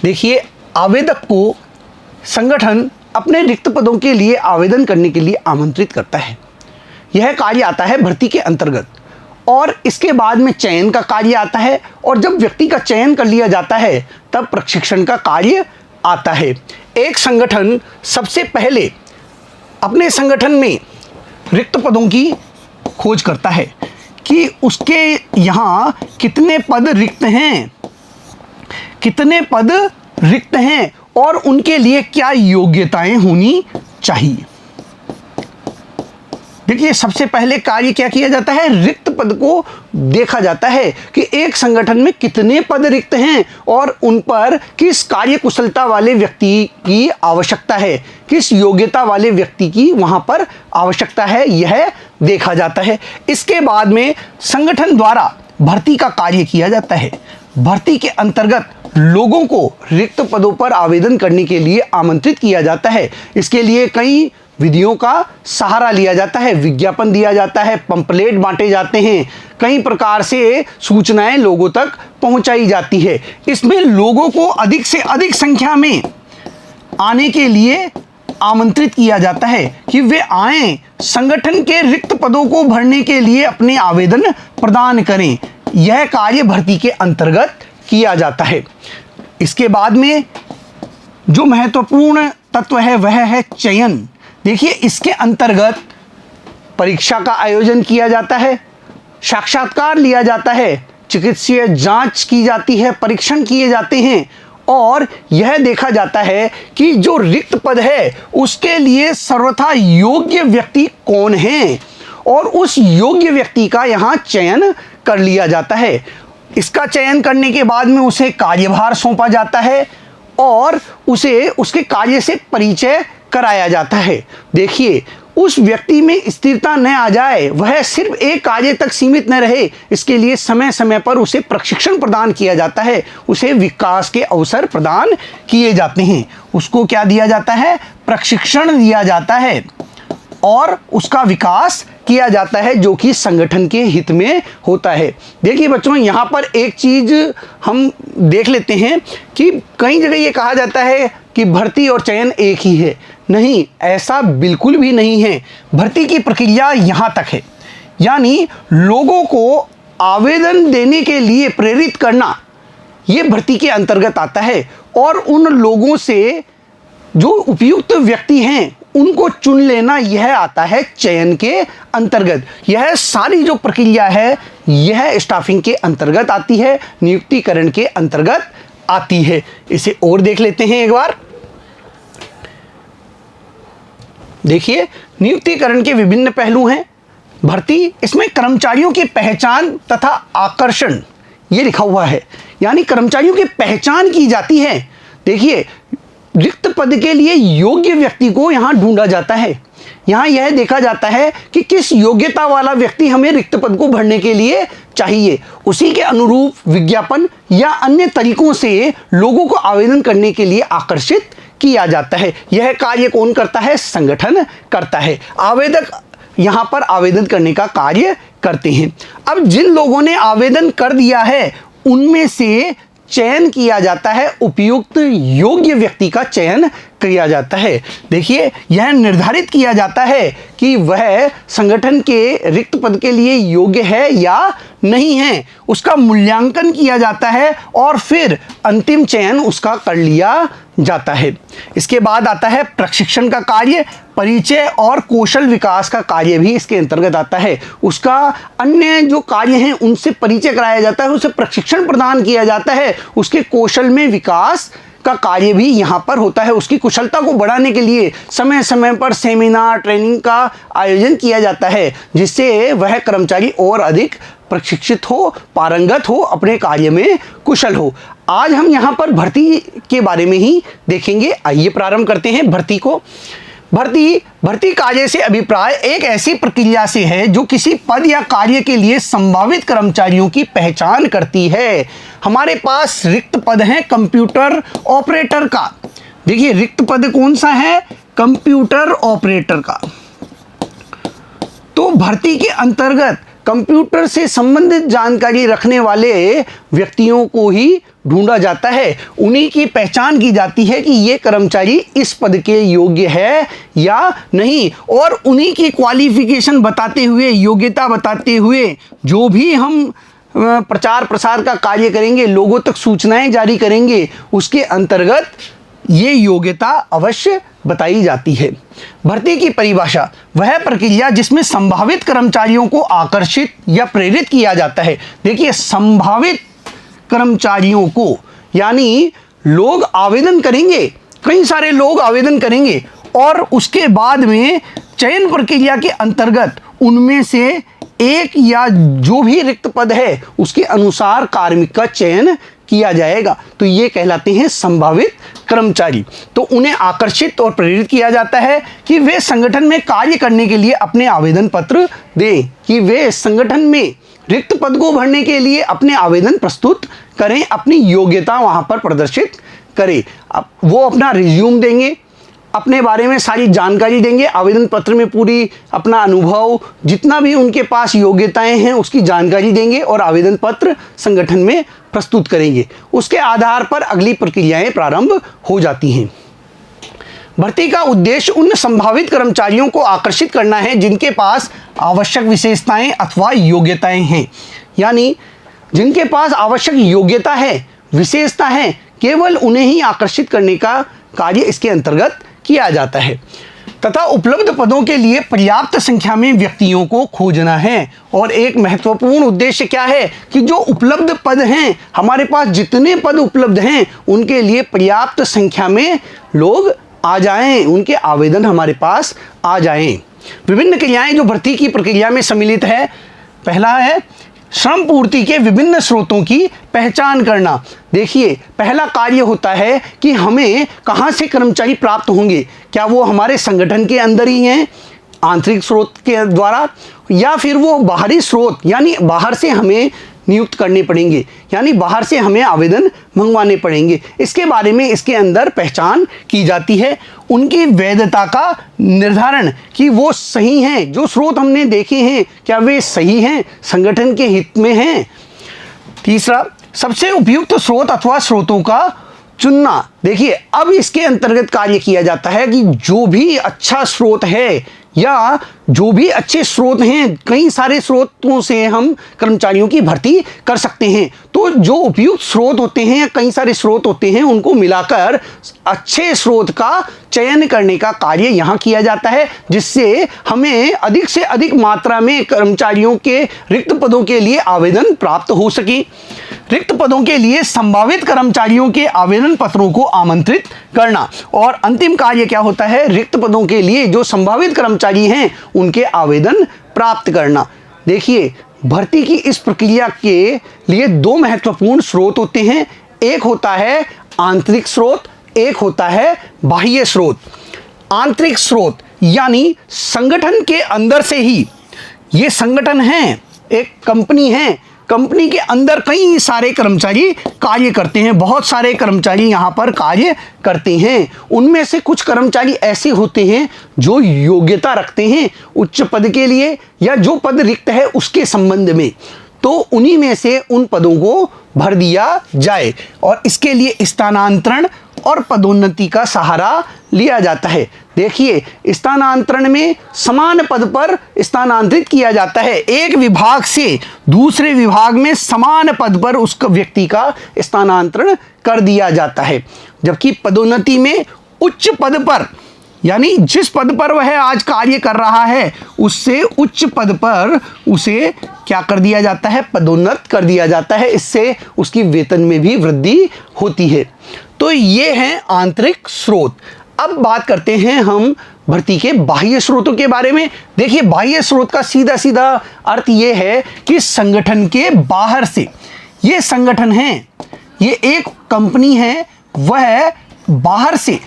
देखिए, आवेदक को संगठन अपने रिक्त पदों के लिए आवेदन करने के लिए आमंत्रित करता है। यह कार्य आता है भर्ती के अंतर्गत, और इसके बाद में चयन का कार्य आता है, और जब व्यक्ति का चयन कर लिया जाता है तब प्रशिक्षण का कार्य आता है। एक संगठन सबसे पहले अपने संगठन में रिक्त पदों की खोज करता है कि उसके यहाँ कितने पद रिक्त हैं और उनके लिए क्या योग्यताएं होनी चाहिए। देखिए, सबसे पहले कार्य क्या किया जाता है, रिक्त पद को देखा जाता है कि एक संगठन में कितने पद रिक्त हैं और उन पर किस कार्य कुशलता वाले व्यक्ति की आवश्यकता है, किस योग्यता वाले व्यक्ति की वहां पर आवश्यकता है, यह देखा जाता है। इसके बाद में संगठन द्वारा भर्ती का कार्य किया जाता है। भर्ती के अंतर्गत लोगों को रिक्त पदों पर आवेदन करने के लिए आमंत्रित किया जाता है। इसके लिए कई विधियों का सहारा लिया जाता है, विज्ञापन दिया जाता है, पंपलेट बांटे जाते हैं, कई प्रकार से सूचनाएं लोगों तक पहुंचाई जाती है। इसमें लोगों को अधिक से अधिक संख्या में आने के लिए आमंत्रित किया जाता है कि वे आएं, संगठन के रिक्त पदों को भरने के लिए अपने आवेदन प्रदान करें। यह कार्य भर्ती के अंतर्गत किया जाता है। इसके बाद में जो महत्वपूर्ण तत्व है वह है चयन। देखिए, इसके अंतर्गत परीक्षा का आयोजन किया जाता है, साक्षात्कार लिया जाता है, चिकित्सीय जांच की जाती है, परीक्षण किए जाते हैं, और यह देखा जाता है कि जो रिक्त पद है उसके लिए सर्वथा योग्य व्यक्ति कौन है, और उस योग्य व्यक्ति का यहाँ चयन कर लिया जाता है। इसका चयन करने के बाद में उसे कार्यभार सौंपा जाता है और उसे उसके कार्य से परिचय कराया जाता है। देखिए, उस व्यक्ति में स्थिरता न आ जाए, वह सिर्फ एक कार्य तक सीमित न रहे, इसके लिए समय समय पर उसे प्रशिक्षण प्रदान किया जाता है, उसे विकास के अवसर प्रदान किए जाते हैं। उसको क्या दिया जाता है, प्रशिक्षण दिया जाता है और उसका विकास किया जाता है, जो कि संगठन के हित में होता है। देखिए बच्चों, यहाँ पर एक चीज हम देख लेते हैं कि कई जगह ये कहा जाता है कि भर्ती और चयन एक ही है। नहीं, ऐसा बिल्कुल भी नहीं है। भर्ती की प्रक्रिया यहाँ तक है, यानी लोगों को आवेदन देने के लिए प्रेरित करना, ये भर्ती के अंतर्गत आता है, और उन लोगों से जो उपयुक्त व्यक्ति हैं उनको चुन लेना, यह आता है चयन के अंतर्गत। यह सारी जो प्रक्रिया है यह स्टाफिंग के अंतर्गत आती है, नियुक्तिकरण के अंतर्गत आती है। इसे और देख लेते हैं एक बार। देखिए, नियुक्तिकरण के विभिन्न पहलू हैं। भर्ती, इसमें कर्मचारियों की पहचान तथा आकर्षण ये लिखा हुआ है, यानी कर्मचारियों की पहचान की जाती है। देखिए, रिक्त पद के लिए योग्य व्यक्ति को यहाँ ढूंढा जाता है। यहाँ यह देखा जाता है कि किस योग्यता वाला व्यक्ति हमें रिक्त पद को भरने के लिए चाहिए, उसी के अनुरूप विज्ञापन या अन्य तरीकों से लोगों को आवेदन करने के लिए आकर्षित किया जाता है। यह कार्य कौन करता है, संगठन करता है। आवेदक यहाँ पर आवेदन करने का कार्य करते हैं। अब जिन लोगों ने आवेदन कर दिया है उनमें से चयन किया जाता है, उपयुक्त योग्य व्यक्ति का चयन किया जाता है। देखिए, यह निर्धारित किया जाता है कि वह संगठन के रिक्त पद के लिए योग्य है या नहीं है, उसका मूल्यांकन किया जाता है और फिर अंतिम चयन उसका कर लिया जाता है। इसके बाद आता है प्रशिक्षण का कार्य, परिचय और कौशल विकास का कार्य भी इसके अंतर्गत आता है। उसका अन्य जो कार्य हैं उनसे परिचय कराया जाता है, उसे प्रशिक्षण प्रदान किया जाता है, उसके कौशल में विकास का कार्य भी यहाँ पर होता है। उसकी कुशलता को बढ़ाने के लिए समय समय पर सेमिनार, ट्रेनिंग का आयोजन किया जाता है, जिससे वह कर्मचारी और अधिक प्रशिक्षित हो, पारंगत हो, अपने कार्य में कुशल हो। आज हम यहाँ पर भर्ती के बारे में ही देखेंगे। आइए प्रारंभ करते हैं भर्ती को। भर्ती कार्य से अभिप्राय एक ऐसी प्रक्रिया से है जो किसी पद या कार्य के लिए संभावित कर्मचारियों की पहचान करती है। हमारे पास रिक्त पद है कंप्यूटर ऑपरेटर का। देखिए, रिक्त पद कौन सा है, कंप्यूटर ऑपरेटर का। तो भर्ती के अंतर्गत कंप्यूटर से संबंधित जानकारी रखने वाले व्यक्तियों को ही ढूंढा जाता है। उन्हीं की पहचान की जाती है कि ये कर्मचारी इस पद के योग्य है या नहीं, और उन्हीं की क्वालिफिकेशन बताते हुए, योग्यता बताते हुए जो भी हम प्रचार प्रसार का कार्य करेंगे, लोगों तक सूचनाएं जारी करेंगे, उसके अंतर्गत ये योग्यता अवश्य बताई जाती है। भर्ती की परिभाषा वह प्रक्रिया जिसमें संभावित कर्मचारियों को आकर्षित या प्रेरित किया जाता है। देखिए, संभावित कर्मचारियों को, यानी लोग आवेदन करेंगे, कई सारे लोग आवेदन करेंगे और उसके बाद में चयन प्रक्रिया के अंतर्गत उनमें से एक या जो भी रिक्त पद है उसके अनुसार कार्मिक का चयन किया जाएगा। तो ये कहलाते हैं संभावित कर्मचारी। तो उन्हें आकर्षित और प्रेरित किया जाता है कि वे संगठन में कार्य करने के लिए अपने आवेदन पत्र दें, कि वे संगठन में रिक्त पद को भरने के लिए अपने आवेदन प्रस्तुत करें, अपनी योग्यता वहां पर प्रदर्शित करें। वो अपना रिज्यूम देंगे, अपने बारे में सारी जानकारी देंगे, आवेदन पत्र में पूरी अपना अनुभव, जितना भी उनके पास योग्यताएं हैं उसकी जानकारी देंगे और आवेदन पत्र संगठन में प्रस्तुत करेंगे। उसके आधार पर अगली प्रक्रियाएं प्रारंभ हो जाती हैं। भर्ती का उद्देश्य उन संभावित कर्मचारियों को आकर्षित करना है जिनके पास आवश्यक विशेषताएं अथवा योग्यताएं हैं, यानी जिनके पास आवश्यक योग्यता है, विशेषता है, केवल उन्हें ही आकर्षित करने का कार्य इसके अंतर्गत किया जाता है। तथा उपलब्ध पदों के लिए पर्याप्त संख्या में व्यक्तियों को खोजना है। और एक महत्वपूर्ण उद्देश्य क्या है कि जो उपलब्ध पद हैं, हमारे पास जितने पद उपलब्ध हैं उनके लिए पर्याप्त संख्या में लोग आ जाएं, उनके आवेदन हमारे पास आ जाएं। विभिन्न क्रियाएं जो भर्ती की प्रक्रिया में सम्मिलित है। पहला है श्रम पूर्ति के विभिन्न स्रोतों की पहचान करना। देखिए, पहला कार्य होता है कि हमें कहाँ से कर्मचारी प्राप्त होंगे, क्या वो हमारे संगठन के अंदर ही हैं आंतरिक स्रोत के द्वारा, या फिर वो बाहरी स्रोत यानी बाहर से हमें नियुक्त करने पड़ेंगे, यानी बाहर से हमें आवेदन मंगवाने पड़ेंगे। इसके बारे में इसके अंदर पहचान की जाती है। उनकी वैधता का निर्धारण कि वो सही हैं, जो स्रोत हमने देखे हैं क्या वे सही हैं, संगठन के हित में हैं। तीसरा, सबसे उपयुक्त स्रोत अथवा स्रोतों का चुनना। देखिए, अब इसके अंतर्गत कार्य किया जाता है कि जो भी अच्छा स्रोत है या जो भी अच्छे स्रोत हैं, कई सारे स्रोतों से हम कर्मचारियों की भर्ती कर सकते हैं। तो जो उपयुक्त स्रोत होते हैं, कई सारे स्रोत होते हैं, उनको मिलाकर अच्छे स्रोत का चयन करने का कार्य यहाँ किया जाता है, जिससे हमें अधिक से अधिक मात्रा में कर्मचारियों के रिक्त पदों के लिए आवेदन प्राप्त हो सके। रिक्त पदों के लिए संभावित कर्मचारियों के आवेदन पत्रों को आमंत्रित करना। और अंतिम कार्य क्या होता है, रिक्त पदों के लिए जो संभावित कर्मचारी हैं उनके आवेदन प्राप्त करना। देखिए, भर्ती की इस प्रक्रिया के लिए दो महत्वपूर्ण स्रोत होते हैं। एक होता है आंतरिक स्रोत, एक होता है बाह्य स्रोत। आंतरिक स्रोत यानी संगठन के अंदर से ही, ये संगठन है, एक कंपनी है, कंपनी के अंदर कई सारे कर्मचारी कार्य करते हैं, बहुत सारे कर्मचारी यहाँ पर कार्य करते हैं। उनमें से कुछ कर्मचारी ऐसे होते हैं जो योग्यता रखते हैं उच्च पद के लिए या जो पद रिक्त है उसके संबंध में, तो उन्हीं में से उन पदों को भर दिया जाए। और इसके लिए स्थानांतरण और पदोन्नति का सहारा लिया जाता है। देखिए, स्थानांतरण में समान पद पर स्थानांतरित किया जाता है, एक विभाग से दूसरे विभाग में समान पद पर उस व्यक्ति का स्थानांतरण कर दिया जाता है। जबकि पदोन्नति में उच्च पद पर, यानी जिस पद पर वह आज कार्य कर रहा है उससे उच्च पद पर उसे क्या कर दिया जाता है, पदोन्नत कर दिया जाता है। इससे उसकी वेतन में भी वृद्धि होती है। तो ये हैं आंतरिक स्रोत। अब बात करते हैं हम भर्ती के बाह्य स्रोतों के बारे में। देखिए, बाह्य स्रोत का सीधा सीधा अर्थ ये है कि संगठन के बाहर से, ये संगठन है, ये एक कंपनी है, वह बाहर से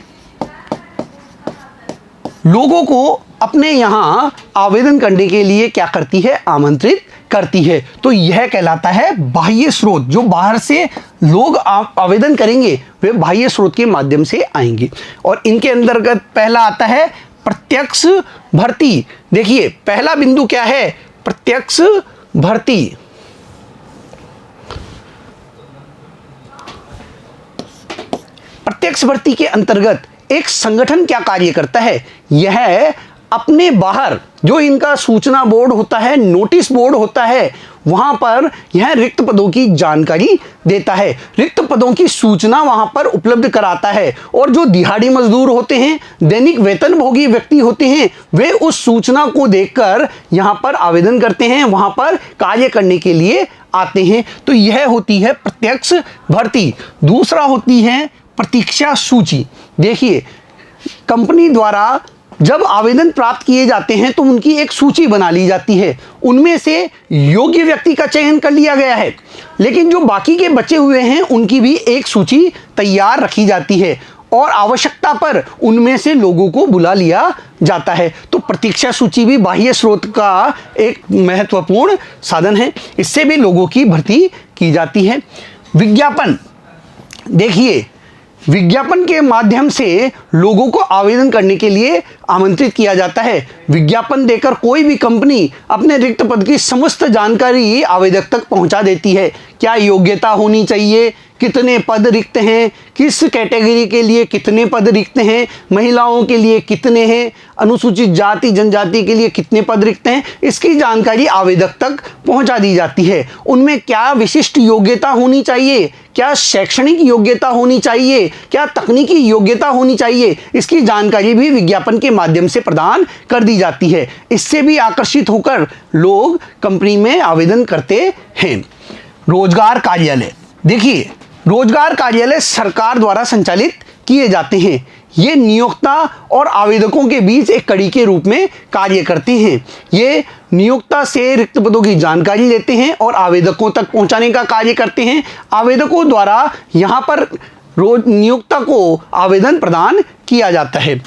लोगों को अपने यहाँ आवेदन करने के लिए क्या करती है, आमंत्रित करती है। तो यह कहलाता है बाह्य स्रोत। जो बाहर से लोग आवेदन करेंगे वे बाह्य स्रोत के माध्यम से आएंगे। और इनके अंतर्गत पहला आता है प्रत्यक्ष भर्ती। देखिए, पहला बिंदु क्या है, प्रत्यक्ष भर्ती प्रत्यक्ष भर्ती के अंतर्गत एक संगठन क्या कार्य करता है? यह अपने बाहर जो इनका सूचना बोर्ड होता है, नोटिस बोर्ड होता है, वहां पर यह रिक्त पदों की जानकारी देता है, रिक्त पदों की सूचना वहां पर उपलब्ध कराता है। और जो दिहाड़ी मजदूर होते हैं, दैनिक वेतनभोगी व्यक्ति होते हैं, वे उस सूचना को देखकर यहां पर आवेदन करते हैं, वहां पर कार्य करने के लिए आते हैं। तो यह होती है प्रत्यक्ष भर्ती। दूसरा होती है प्रतीक्षा सूची। देखिए, कंपनी द्वारा जब आवेदन प्राप्त किए जाते हैं तो उनकी एक सूची बना ली जाती है, उनमें से योग्य व्यक्ति का चयन कर लिया गया है, लेकिन जो बाकी के बचे हुए हैं उनकी भी एक सूची तैयार रखी जाती है और आवश्यकता पर उनमें से लोगों को बुला लिया जाता है। तो प्रतीक्षा सूची भी बाह्य स्रोत का एक महत्वपूर्ण साधन है, इससे भी लोगों की भर्ती की जाती है। विज्ञापन, देखिए, विज्ञापन के माध्यम से लोगों को आवेदन करने के लिए आमंत्रित किया जाता है। विज्ञापन देकर कोई भी कंपनी अपने रिक्त पद की समस्त जानकारी आवेदक तक पहुंचा देती है। क्या योग्यता होनी चाहिए, कितने पद रिक्त हैं, किस कैटेगरी के लिए कितने पद रिक्त हैं, महिलाओं के लिए कितने हैं, अनुसूचित जाति जनजाति के लिए कितने पद रिक्त हैं, इसकी जानकारी आवेदक तक पहुंचा दी जाती है। उनमें क्या विशिष्ट योग्यता होनी चाहिए, क्या शैक्षणिक योग्यता होनी चाहिए, क्या तकनीकी योग्यता होनी चाहिए, इसकी जानकारी भी विज्ञापन के माध्यम से प्रदान कर दी जाती है। इससे भी आकर्षित होकर लोग कंपनी में आवेदन करते हैं। रोजगार कार्यालय, देखिए, रोजगार कार्यालय सरकार द्वारा संचालित किए जाते हैं। ये नियोक्ता और आवेदकों के बीच एक कड़ी के रूप में कार्य करते हैं। ये नियोक्ता से रिक्त पदों की जानकारी लेते हैं और आवेदकों तक पहुंचाने का कार्य करते हैं। आवेदकों द्वारा यहाँ पर रोज नियोक्ता को आवेदन प्रदान किया जाता है।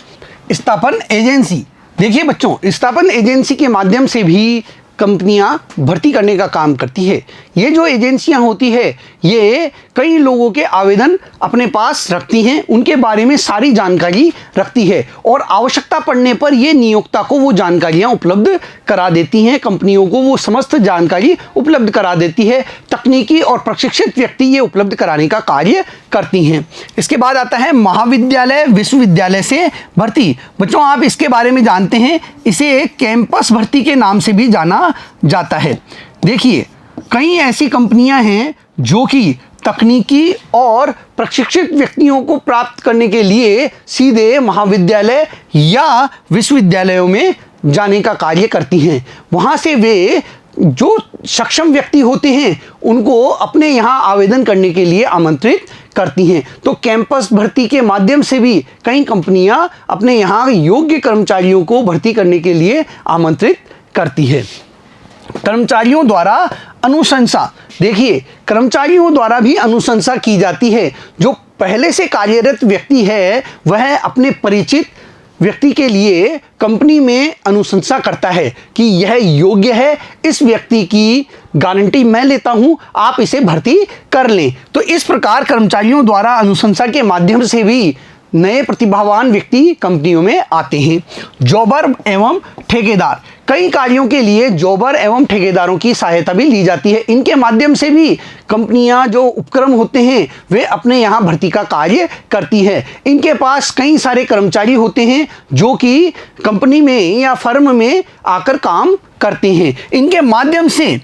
स्थापन एजेंसी, देखिए बच्चों, स्थापन एजेंसी के माध्यम से भी कंपनियां भर्ती करने का काम करती है। ये जो एजेंसियां होती है, ये कई लोगों के आवेदन अपने पास रखती हैं, उनके बारे में सारी जानकारी रखती है और आवश्यकता पड़ने पर ये नियोक्ता को वो जानकारियां उपलब्ध करा देती हैं, कंपनियों को वो समस्त जानकारी उपलब्ध करा देती है। तकनीकी और प्रशिक्षित व्यक्ति ये उपलब्ध कराने का कार्य करती हैं। इसके बाद आता है महाविद्यालय विश्वविद्यालय से भर्ती। बच्चों, आप इसके बारे में जानते हैं, इसे कैंपस भर्ती के नाम से भी जाना जाता है। देखिए, कई ऐसी कंपनियां हैं जो कि तकनीकी और प्रशिक्षित व्यक्तियों को प्राप्त करने के लिए सीधे महाविद्यालय या विश्वविद्यालयों में जाने का कार्य करती हैं। वहां से वे जो सक्षम व्यक्ति होते हैं उनको अपने यहाँ आवेदन करने के लिए आमंत्रित करती हैं। तो कैंपस भर्ती के माध्यम से भी कई कंपनियां अपने यहाँ योग्य कर्मचारियों को भर्ती करने के लिए आमंत्रित करती है। कर्मचारियों द्वारा अनुशंसा, देखिए, कर्मचारियों द्वारा भी अनुशंसा की जाती है। जो पहले से कार्यरत व्यक्ति है वह अपने परिचित व्यक्ति के लिए कंपनी में अनुशंसा करता है कि यह योग्य है, इस व्यक्ति की गारंटी मैं लेता हूं, आप इसे भर्ती कर लें। तो इस प्रकार कर्मचारियों द्वारा अनुशंसा के माध्यम से भी नए प्रतिभावान व्यक्ति कंपनियों में आते हैं। जॉबर एवं ठेकेदार, कई कार्यों के लिए जॉबर एवं ठेकेदारों की सहायता भी ली जाती है। इनके माध्यम से भी कंपनियां जो उपक्रम होते हैं वे अपने यहाँ भर्ती का कार्य करती है। इनके पास कई सारे कर्मचारी होते हैं जो कि कंपनी में या फर्म में आकर काम करते हैं। इनके माध्यम से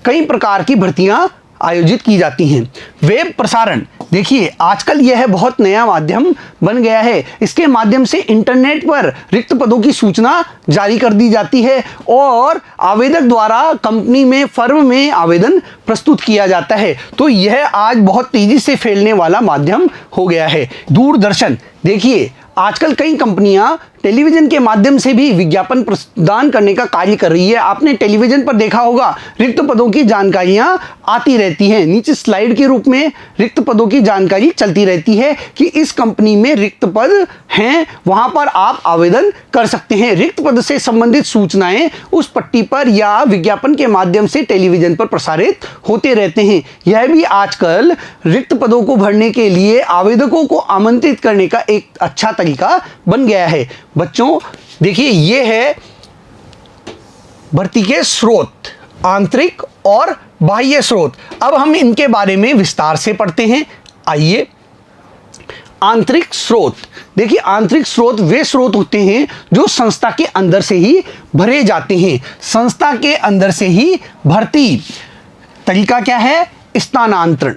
कई प्रकार की भर्तियां आयोजित की जाती हैं। वेब प्रसारण, देखिए, आजकल यह बहुत नया माध्यम बन गया है। इसके माध्यम से इंटरनेट पर रिक्त पदों की सूचना जारी कर दी जाती है और आवेदक द्वारा कंपनी में, फर्म में आवेदन प्रस्तुत किया जाता है। तो यह आज बहुत तेजी से फैलने वाला माध्यम हो गया है। दूरदर्शन, देखिए, आजकल कई कंपनियां टेलीविजन के माध्यम से भी विज्ञापन प्रदान करने का कार्य कर रही है। आपने टेलीविजन पर देखा होगा, रिक्त पदों की जानकारियां आती रहती हैं, नीचे स्लाइड के रूप में रिक्त पदों की जानकारी चलती रहती है कि इस कंपनी में रिक्त पद हैं, वहां पर आप आवेदन कर सकते हैं। रिक्त पद से संबंधित सूचनाएं उस पट्टी पर या विज्ञापन के माध्यम से टेलीविजन पर प्रसारित होते रहते हैं। यह भी आजकल रिक्त पदों को भरने के लिए आवेदकों को आमंत्रित करने का एक अच्छा तरीका बन गया है। बच्चों, देखिए, ये है भर्ती के स्रोत। आंतरिक और बाह्य स्रोत। अब हम इनके बारे में विस्तार से पढ़ते हैं। आइए, आंतरिक स्रोत। देखिए, आंतरिक स्रोत वे स्रोत होते हैं जो संस्था के अंदर से ही भरे जाते हैं। संस्था के अंदर से ही भर्ती। तरीका क्या है? स्थानांतरण।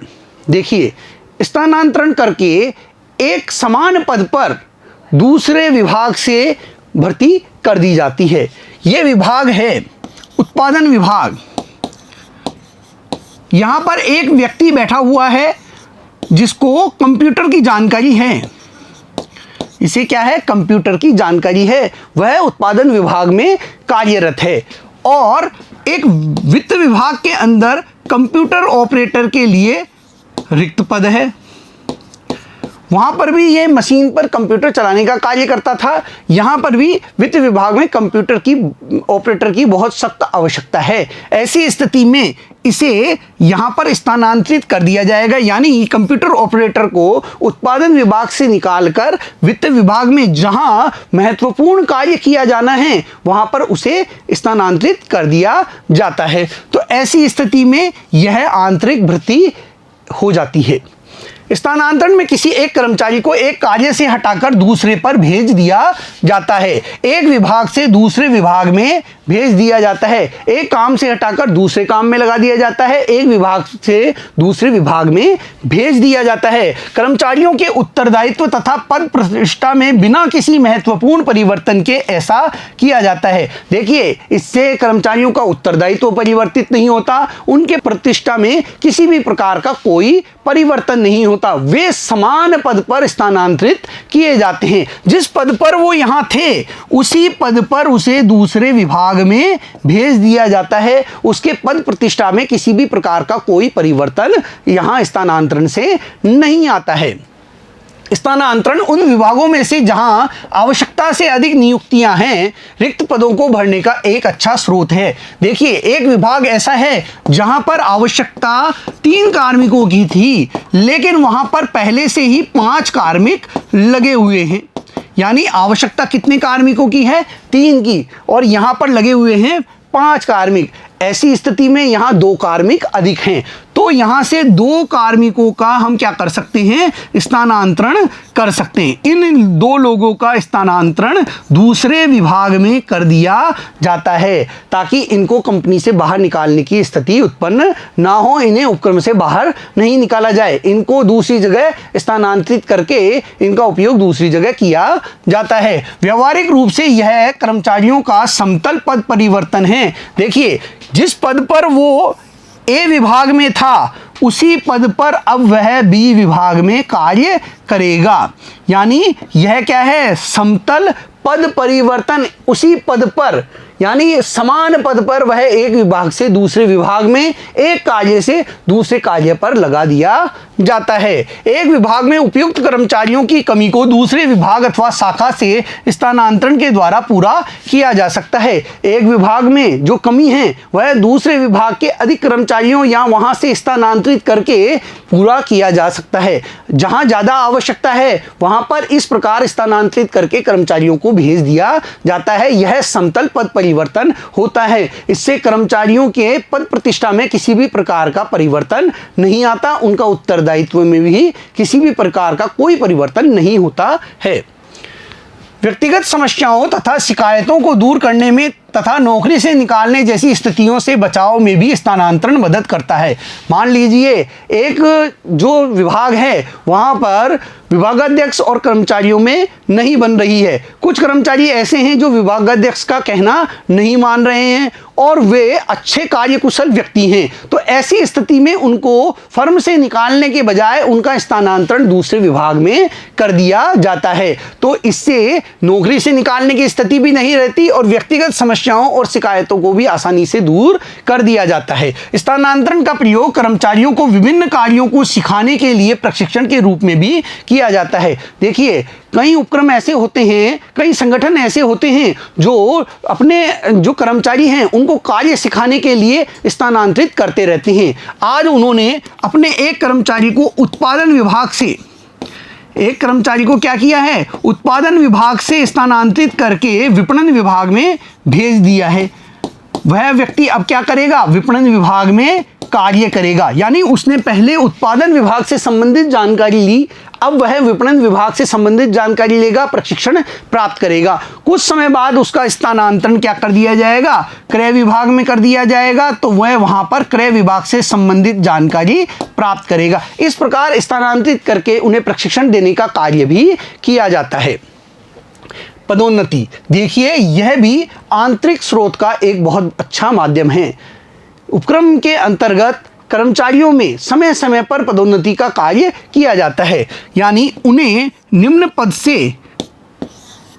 देखिए, स्थानांतरण करके एक समान पद पर दूसरे विभाग से भर्ती कर दी जाती है। यह विभाग है उत्पादन विभाग। यहां पर एक व्यक्ति बैठा हुआ है जिसको कंप्यूटर की जानकारी है। इसे क्या है? कंप्यूटर की जानकारी है। वह उत्पादन विभाग में कार्यरत है। और एक वित्त विभाग के अंदर कंप्यूटर ऑपरेटर के लिए रिक्त पद है। वहां पर भी ये मशीन पर कंप्यूटर चलाने का कार्य करता था। यहां पर भी वित्त विभाग में कंप्यूटर की ऑपरेटर की बहुत सख्त आवश्यकता है। ऐसी स्थिति में इसे यहां पर स्थानांतरित कर दिया जाएगा, यानी कंप्यूटर ऑपरेटर को उत्पादन विभाग से निकालकर वित्त विभाग में जहां महत्वपूर्ण कार्य किया जाना है वहां पर उसे स्थानांतरित कर दिया जाता है। तो ऐसी स्थिति में यह आंतरिक भर्ती हो जाती है। स्थानांतरण में किसी एक कर्मचारी को एक कार्य से हटाकर दूसरे पर भेज दिया जाता है। एक विभाग से दूसरे विभाग में भेज दिया जाता है। एक काम से हटाकर दूसरे काम में लगा दिया जाता है। एक विभाग से दूसरे विभाग में भेज दिया जाता है। कर्मचारियों के उत्तरदायित्व तथा पद प्रतिष्ठा में बिना किसी महत्वपूर्ण परिवर्तन के ऐसा किया जाता है। देखिए, इससे कर्मचारियों का उत्तरदायित्व परिवर्तित नहीं होता, उनके प्रतिष्ठा में किसी भी प्रकार का कोई परिवर्तन नहीं होता। वे समान पद पर स्थानांतरित किए जाते हैं। जिस पद पर वो यहां थे उसी पद पर उसे दूसरे विभाग में भेज दिया जाता है। उसके पद प्रतिष्ठा में किसी भी प्रकार का कोई परिवर्तन यहां स्थानांतरण से नहीं आता है। स्थानांतरण उन विभागों में से जहां आवश्यकता से अधिक नियुक्तियां हैं, रिक्त पदों को भरने का एक अच्छा स्रोत है। देखिए, एक विभाग ऐसा है जहां पर आवश्यकता 3 कार्मिकों की थी, लेकिन वहां पर पहले से ही 5 कार्मिक लगे हुए हैं। यानी आवश्यकता कितने कार्मिकों की है? 3 की, और यहां पर लगे हुए हैं 5 कार्मिक। ऐसी स्थिति में यहां 2 कार्मिक अधिक हैं, तो यहां से 2 कार्मिकों का हम क्या कर सकते हैं? स्थानांतरण कर सकते हैं। इन 2 लोगों का स्थानांतरण दूसरे विभाग में कर दिया जाता है ताकि इनको कंपनी से बाहर निकालने की स्थिति उत्पन्न ना हो। इन्हें उपक्रम से बाहर नहीं निकाला जाए, इनको दूसरी जगह स्थानांतरित करके इनका उपयोग दूसरी जगह किया जाता है। व्यवहारिक रूप से यह कर्मचारियों का समतल पद परिवर्तन है। देखिए, जिस पद पर वो ए विभाग में था उसी पद पर अब वह बी विभाग में कार्य करेगा। यानी यह क्या है? समतल पद परिवर्तन। उसी पद पर, यानी समान पद पर वह एक विभाग से दूसरे विभाग में, एक कार्य से दूसरे कार्य पर लगा दिया जाता है। एक विभाग में उपयुक्त कर्मचारियों की कमी को दूसरे विभाग अथवा शाखा से स्थानांतरण के द्वारा पूरा किया जा सकता है। एक विभाग में जो कमी है वह दूसरे विभाग के अधिक कर्मचारियों या वहां से स्थानांतरित करके पूरा किया जा सकता है। जहां ज्यादा आवश्यकता है वहां पर इस प्रकार स्थानांतरित करके कर्मचारियों को भेज दिया जाता है। यह समतल पद परिवर्तन होता है। इससे कर्मचारियों के पद प्रतिष्ठा में किसी भी प्रकार का परिवर्तन नहीं आता, उनका उत्तरदायित्व में भी किसी भी प्रकार का कोई परिवर्तन नहीं होता है। व्यक्तिगत समस्याओं तथा शिकायतों को दूर करने में तथा नौकरी से निकालने जैसी स्थितियों से बचाव में भी स्थानांतरण मदद करता है। मान लीजिए एक जो विभाग है वहां पर विभागाध्यक्ष और कर्मचारियों में नहीं बन रही है। कुछ कर्मचारी ऐसे हैं जो विभागाध्यक्ष का कहना नहीं मान रहे हैं और वे अच्छे कार्यकुशल व्यक्ति हैं, तो ऐसी स्थिति में उनको फर्म से निकालने के बजाय उनका स्थानांतरण दूसरे विभाग में कर दिया जाता है। तो इससे नौकरी से निकालने की स्थिति भी नहीं रहती और व्यक्तिगत समस्याओं और शिकायतों को भी आसानी से दूर कर दिया जाता है। स्थानांतरण का प्रयोग कर्मचारियों को विभिन्न कार्यों को सिखाने के लिए प्रशिक्षण के रूप में भी किया जाता है। देखिए, कई उपक्रम ऐसे होते हैं, कई संगठन ऐसे होते हैं जो अपने जो कर्मचारी हैं उनको कार्य सिखाने के लिए स्थानांतरित करते रहते हैं। आज उन्होंने अपने एक कर्मचारी को उत्पादन विभाग से, एक कर्मचारी को क्या किया है? उत्पादन विभाग से स्थानांतरित करके विपणन विभाग में भेज दिया है। वह व्यक्ति अब क्या करेगा, विपणन विभाग में कार्य करेगा। यानी उसने पहले उत्पादन विभाग से संबंधित जानकारी ली, अब वह विपणन विभाग से संबंधित जानकारी लेगा, प्रशिक्षण प्राप्त करेगा। कुछ समय बाद उसका स्थानांतरण क्या कर दिया जाएगा, क्रय विभाग में कर दिया जाएगा, तो वह वहां पर क्रय विभाग से संबंधित जानकारी प्राप्त करेगा। इस प्रकार स्थानांतरित करके उन्हें प्रशिक्षण देने का कार्य भी किया जाता है। पदोन्नति, देखिए यह भी आंतरिक स्रोत का एक बहुत अच्छा माध्यम है। उपक्रम के अंतर्गत कर्मचारियों में समय समय पर पदोन्नति का कार्य किया जाता है, यानी उन्हें निम्न पद से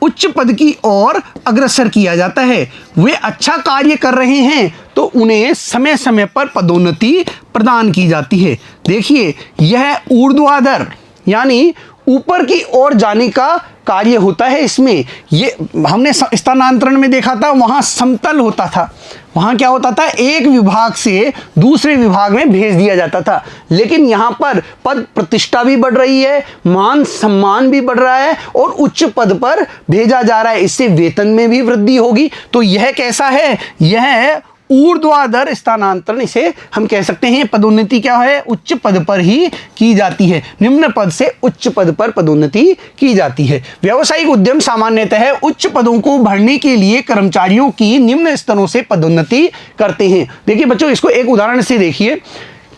उच्च पद की ओर अग्रसर किया जाता है। वे अच्छा कार्य कर रहे हैं तो उन्हें समय समय पर पदोन्नति प्रदान की जाती है। देखिए यह ऊर्ध्वाधर यानी ऊपर की ओर जाने का कार्य होता है। इसमें ये हमने स्थानांतरण में देखा था, वहाँ समतल होता था, वहाँ क्या होता था, एक विभाग से दूसरे विभाग में भेज दिया जाता था। लेकिन यहाँ पर पद प्रतिष्ठा भी बढ़ रही है, मान सम्मान भी बढ़ रहा है और उच्च पद पर भेजा जा रहा है, इससे वेतन में भी वृद्धि होगी। तो यह कैसा है, यह ऊर्ध्वाधर स्थानांतरण इसे हम कह सकते हैं। पदोन्नति क्या है, उच्च पद पर ही की जाती है, निम्न पद से उच्च पद पर पदोन्नति की जाती है। व्यावसायिक उद्यम सामान्यतः उच्च पदों को भरने के लिए कर्मचारियों की निम्न स्तरों से पदोन्नति करते हैं। देखिए बच्चों, इसको एक उदाहरण से देखिए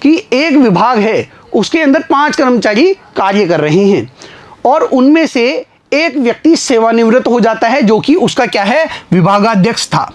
कि एक विभाग है, उसके अंदर 5 कर्मचारी कार्य कर रहे हैं और उनमें से एक व्यक्ति सेवानिवृत्त हो जाता है, जो कि उसका क्या है, विभागाध्यक्ष था।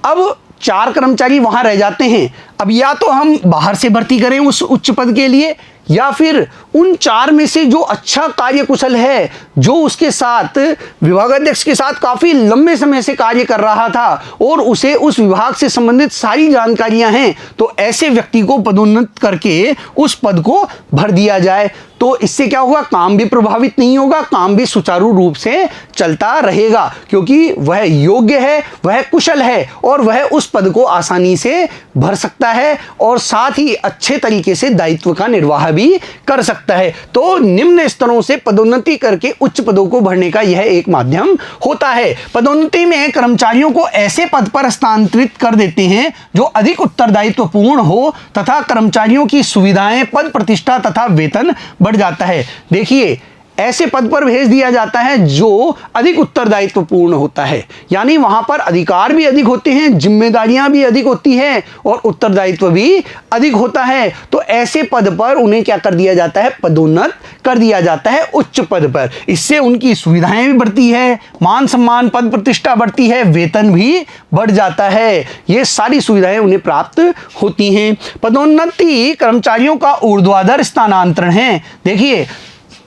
अब 4 कर्मचारी वहां रह जाते हैं। अब या तो हम बाहर से भर्ती करें उस उच्च पद के लिए, या फिर उन 4 में से जो अच्छा कार्यकुशल है, जो उसके साथ विभागाध्यक्ष के साथ काफी लंबे समय से कार्य कर रहा था और उसे उस विभाग से संबंधित सारी जानकारियां हैं, तो ऐसे व्यक्ति को पदोन्नत करके उस पद को भर दिया जाए। तो इससे क्या होगा, काम भी प्रभावित नहीं होगा, काम भी सुचारू रूप से चलता रहेगा, क्योंकि वह योग्य है, वह कुशल है और वह उस पद को आसानी से भर सकता है और साथ ही अच्छे तरीके से दायित्व का निर्वाह भी कर सकता है। तो निम्न स्तरों से पदोन्नति करके उच्च पदों को भरने का यह एक माध्यम होता है। पदोन्नति में कर्मचारियों को ऐसे पद पर स्थानांतरित कर देते हैं जो अधिक उत्तरदायित्वपूर्ण हो तथा कर्मचारियों की सुविधाएं, पद प्रतिष्ठा तथा वेतन बढ़ जाता है। देखिए ऐसे पद पर भेज दिया जाता है जो अधिक उत्तरदायित्वपूर्ण होता है, यानी वहां पर अधिकार भी अधिक होते हैं, जिम्मेदारियां भी अधिक होती हैं और उत्तरदायित्व भी अधिक होता है। तो ऐसे पद पर उन्हें क्या कर दिया जाता है, पदोन्नत कर दिया जाता है उच्च पद पर। इससे उनकी सुविधाएं भी बढ़ती है, मान सम्मान, पद प्रतिष्ठा बढ़ती है, वेतन भी बढ़ जाता है। ये सारी सुविधाएं उन्हें प्राप्त होती हैं। पदोन्नति कर्मचारियों का ऊर्ध्वाधर स्थानांतरण है। देखिए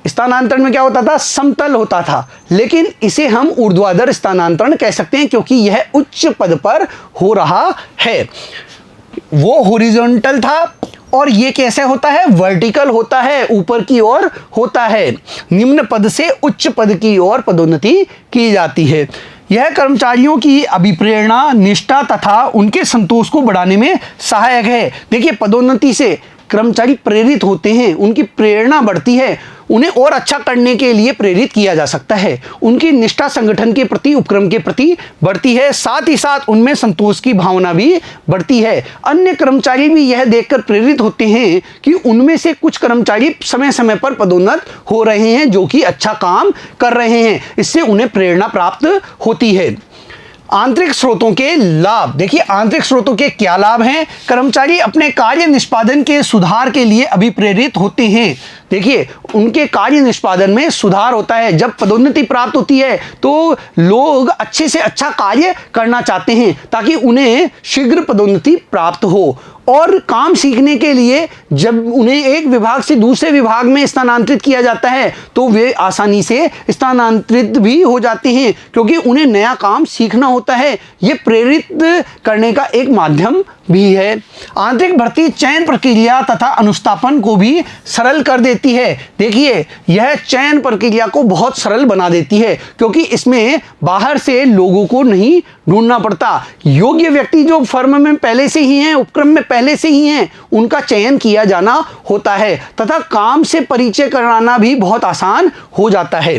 स्थानांतरण में क्या होता था, समतल होता था, लेकिन इसे हम ऊर्ध्वाधर स्थानांतरण कह सकते हैं क्योंकि यह उच्च पद पर हो रहा है। वो हॉरिजॉन्टल था और ये कैसे होता है, वर्टिकल होता है, ऊपर की ओर होता है। निम्न पद से उच्च पद की ओर पदोन्नति की जाती है। यह कर्मचारियों की अभिप्रेरणा, निष्ठा तथा उनके संतोष को बढ़ाने में सहायक है। देखिए पदोन्नति से कर्मचारी प्रेरित होते हैं, उनकी प्रेरणा बढ़ती है, उन्हें और अच्छा करने के लिए प्रेरित किया जा सकता है। उनकी निष्ठा संगठन के प्रति, उपक्रम के प्रति बढ़ती है, साथ ही साथ उनमें संतोष की भावना भी बढ़ती है। अन्य कर्मचारी भी यह देखकर प्रेरित होते हैं कि उनमें से कुछ कर्मचारी समय समय पर पदोन्नत हो रहे हैं, जो कि अच्छा काम कर रहे हैं। इससे उन्हें प्रेरणा प्राप्त होती है। आंतरिक स्रोतों के लाभ, देखिए आंतरिक स्रोतों के क्या लाभ हैं। कर्मचारी अपने कार्य निष्पादन के सुधार के लिए अभिप्रेरित होते हैं। देखिए उनके कार्य निष्पादन में सुधार होता है। जब पदोन्नति प्राप्त होती है तो लोग अच्छे से अच्छा कार्य करना चाहते हैं ताकि उन्हें शीघ्र पदोन्नति प्राप्त हो। और काम सीखने के लिए जब उन्हें एक विभाग से दूसरे विभाग में स्थानांतरित किया जाता है तो वे आसानी से स्थानांतरित भी हो जाते हैं, क्योंकि उन्हें नया काम सीखना होता है। ये प्रेरित करने का एक माध्यम भी है। आंतरिक भर्ती चयन प्रक्रिया तथा अनुस्थापन को भी सरल कर देती देती है। देखिए, यह चयन प्रक्रिया को बहुत सरल बना देती है, क्योंकि इसमें बाहर से लोगों को नहीं ढूंढना पड़ता। योग्य व्यक्ति जो फर्म में पहले से ही हैं, उपक्रम में पहले से ही हैं, उनका चयन किया जाना होता है तथा काम से परिचय कराना भी बहुत आसान हो जाता है।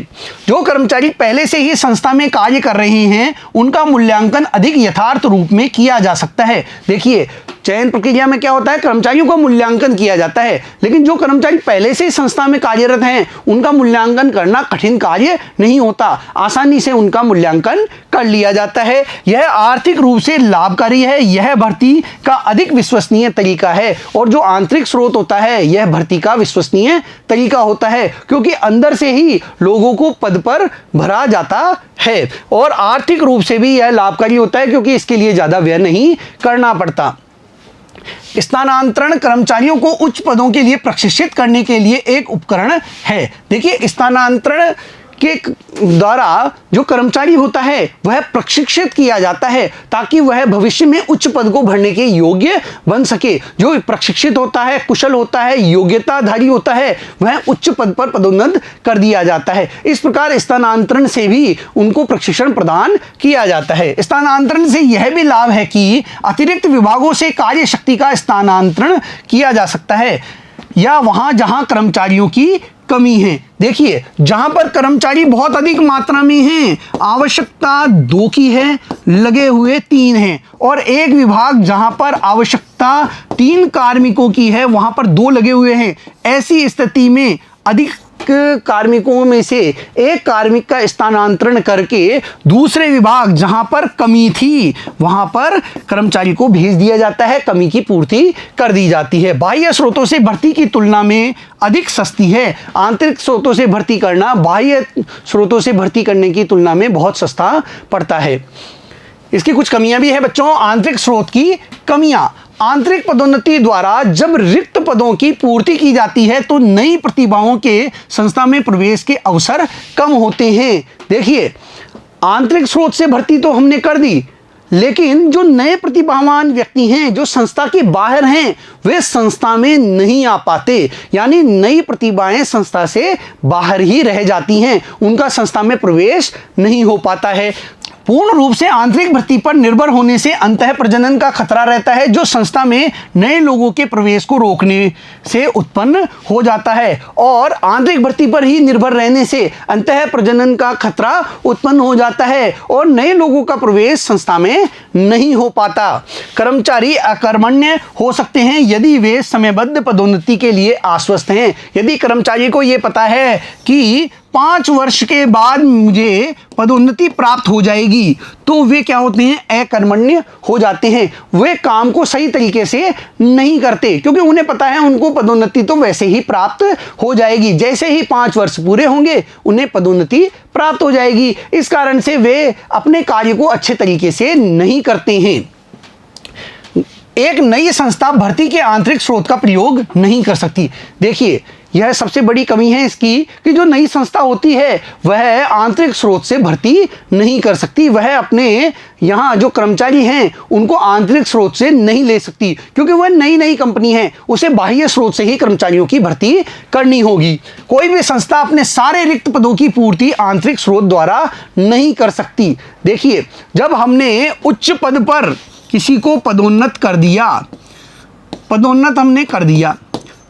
जो कर्मचारी पहले से ही संस्था में कार्य कर रहे हैं, उनका मूल्यांकन अधिक यथार्थ रूप में किया जा सकता है। देखिए, चयन प्रक्रिया में क्या होता है, कर्मचारियों का मूल्यांकन किया जाता है, लेकिन जो कर्मचारी पहले से संस्था में कार्यरत हैं, उनका मूल्यांकन करना कठिन कार्य नहीं होता, आसानी से उनका मूल्यांकन कर लिया जाता है। यह आर्थिक रूप से लाभकारी है, यह भर्ती का अधिक विश्वसनीय तरीका है। और जो आंतरिक स्रोत होता है, यह भर्ती का विश्वसनीय तरीका होता है, क्योंकि अंदर से ही लोगों को पद पर भरा जाता है। और आर्थिक रूप से भी यह लाभकारी होता है, क्योंकि इसके लिए ज़्यादा व्यय नहीं करना पड़ता। स्थानांतरण कर्मचारियों को उच्च पदों के लिए प्रशिक्षित करने के लिए एक उपकरण है। देखिए, स्थानांतरण के द्वारा जो कर्मचारी होता है वह प्रशिक्षित किया जाता है, ताकि वह भविष्य में उच्च पद को भरने के योग्य बन सके। जो प्रशिक्षित होता है, कुशल होता है, योग्यताधारी होता है, वह उच्च पद पर पदोन्नत कर दिया जाता है। इस प्रकार स्थानांतरण से भी उनको प्रशिक्षण प्रदान किया जाता है। स्थानांतरण से यह भी लाभ है कि अतिरिक्त विभागों से कार्य शक्ति का स्थानांतरण किया जा सकता है, या वहां जहां कर्मचारियों की कमी है। देखिए, जहां पर कर्मचारी बहुत अधिक मात्रा में हैं, आवश्यकता 2 की है, लगे हुए 3 हैं, और एक विभाग जहां पर आवश्यकता 3 कार्मिकों की है, वहां पर 2 लगे हुए हैं। ऐसी स्थिति में अधिक कार्मिकों में से एक कार्मिक का स्थानांतरण करके दूसरे विभाग जहां पर कमी थी, वहां पर कर्मचारी को भेज दिया जाता है, कमी की पूर्ति कर दी जाती है। बाह्य स्रोतों से भर्ती की तुलना में अधिक सस्ती है। आंतरिक स्रोतों से भर्ती करना बाह्य स्रोतों से भर्ती करने की तुलना में बहुत सस्ता पड़ता है। इसकी कुछ कमियां भी है बच्चों। आंतरिक स्रोत की कमियां, आंतरिक पदोन्नति द्वारा जब रिक्त पदों की पूर्ति की जाती है तो नई प्रतिभाओं के संस्था में प्रवेश के अवसर कम होते हैं। देखिए, आंतरिक स्रोत से भर्ती तो हमने कर दी, लेकिन जो नए प्रतिभावान व्यक्ति हैं, जो संस्था के बाहर हैं, वे संस्था में नहीं आ पाते, यानी नई प्रतिभाएं संस्था से बाहर ही रह जाती हैं, उनका संस्था में प्रवेश नहीं हो पाता है। पूर्ण रूप से आंतरिक भर्ती पर निर्भर होने से अंतः प्रजनन का खतरा रहता है, जो संस्था में नए लोगों के प्रवेश को रोकने से उत्पन्न हो जाता है। और आंतरिक भर्ती पर ही निर्भर रहने से अंतः प्रजनन का खतरा उत्पन्न हो जाता है और नए लोगों का प्रवेश संस्था में नहीं हो पाता। कर्मचारी अकर्मण्य हो सकते हैं यदि वे समयबद्ध पदोन्नति के लिए आश्वस्त हैं। यदि कर्मचारी को यह पता है कि 5 वर्ष के बाद मुझे पदोन्नति प्राप्त हो जाएगी, तो वे क्या होते हैं, अकर्मण्य हो जाते हैं। वे काम को सही तरीके से नहीं करते, क्योंकि उन्हें पता है उनको पदोन्नति तो वैसे ही प्राप्त हो जाएगी। जैसे ही 5 वर्ष पूरे होंगे उन्हें पदोन्नति प्राप्त हो जाएगी। इस कारण से वे अपने कार्य को अच्छे तरीके से नहीं करते हैं। एक नई संस्था भर्ती के आंतरिक स्रोत का प्रयोग नहीं कर सकती। देखिए, यह सबसे बड़ी कमी है इसकी कि जो नई संस्था होती है वह आंतरिक स्रोत से भर्ती नहीं कर सकती। वह अपने यहाँ जो कर्मचारी हैं उनको आंतरिक स्रोत से नहीं ले सकती, क्योंकि वह नई कंपनी है, उसे बाह्य स्रोत से ही कर्मचारियों की भर्ती करनी होगी। कोई भी संस्था अपने सारे रिक्त पदों की पूर्ति आंतरिक स्रोत द्वारा नहीं कर सकती। देखिए, जब हमने उच्च पद पर किसी को पदोन्नत कर दिया, पदोन्नत हमने कर दिया,